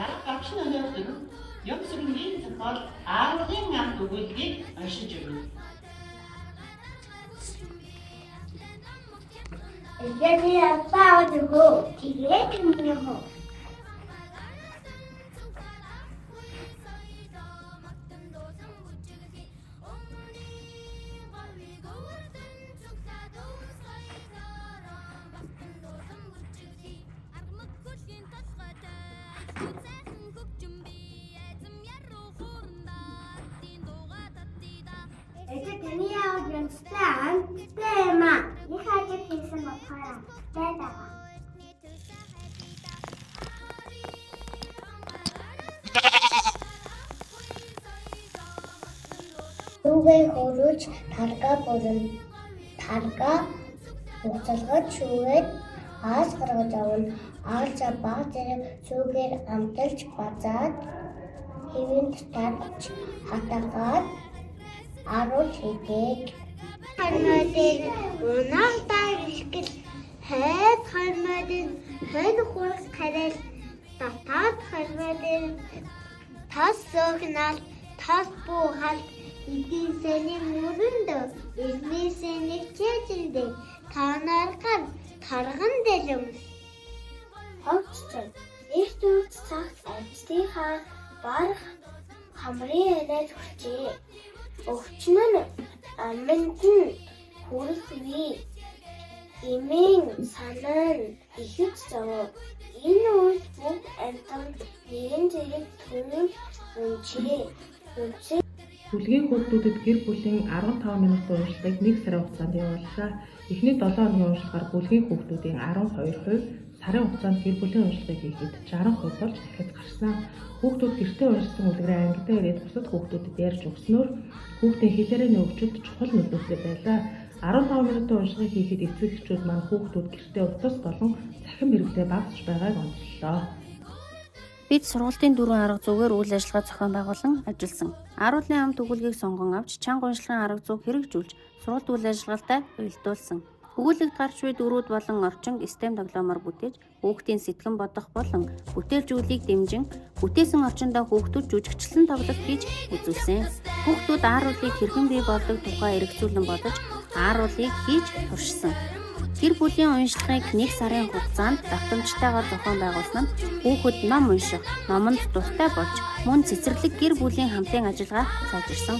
Дарга гавчин өнөөдөр ёг сүрэнгийн зохиол Ааруулын амт өгүүлгийг уншиж өгнө. Эцэг апаа өгөө тэгээд юм. Эцэг таны яавал юмстай амттай юм аа. Их ажил хийсэн болохоор амттай даа. Шүүгээ хөрүүлж тарга бүрэн. Тарга уцалгаж шүүгээд аas гаргаж авна. Аалза баг зэрэг шүүгээр амталж базаад хэвэнд тарч хатагаад аруул хийдэг. Хармадын уналтаа ихгэл хайд хармадын хэд хурц харэл татаад хармадын тас согнал тас буухал эдийн засгийн мөрөнд эзнээсээ нэг чэжэндээ таанарган тарган дэлэмс хогцсон эрт үз цагт амьтдынхаа барах хамрын яриад хүрчээ. Өвчнөн аминд нь хүрэлгүй эмийн санаа нь ихэд зов. Энэ үед бүх амьтан нэгэн зэрэг түнэн унчээ. Бүлгийн хүүхдүүдэд гэр бүлийн 15 минутын уншлагыг 1 сарын хугацаанд явууллаа. Эхний 7 хоногийн уншлагаар бүлгийн хүүхдүүдийн 12%, сарын хугацаанд гэр бүлийн уншлагыг хийхэд 60% болж дахиад гарсан. Хүүхдүүд гэртээ уншсан үлгэрээ ангидаа ирээд бусад хүүхдүүдэд ярьж өгснөөр хүүхдийн хэлээрээ нөгөөчөлд чухал нөлөөтэй байлаа. 15 минутын уншлагыг хийхэд эцэг эхчүүд маань хүүхдүүд гэртээ утас болон цахим хэрэглээ багасч байгааг онцлоо. Бид сургуулийн 4 арга зүйгээр үйл ажиллагаа зохион байгуулан ажилласан. Ааруулын амт өгүүлгийг сонгон авч чанга уншлагын арга зүйг хэрэгжүүлж сургуульд үйл ажиллагаатай уялдуулсан. Өгүүлэгт гарч буй дөрүүд болон орчин STEM тоглоомоор бүтээж хүүхдийн сэтгэн бодох болон бүтээлжүүлийг дэмжин бүтээсэн орчиндөө хүүхдүүд жүжигчлэн тоглолт хийж үзүүлсэн. Хүүхдүүд ааруулыг хэрхэн бий болдог тухай эргцүүлэн бодож ааруулыг хийж туршсан. Гэр бүлийн уншлагыг 1 сарын хугацаанд давтамжтайгаар зохион байгуулсан нь хүүхэд ном унших, номонд дуртай болж мөн цэцэрлэг гэр бүлийн хамтын ажиллагаа сайжирсан.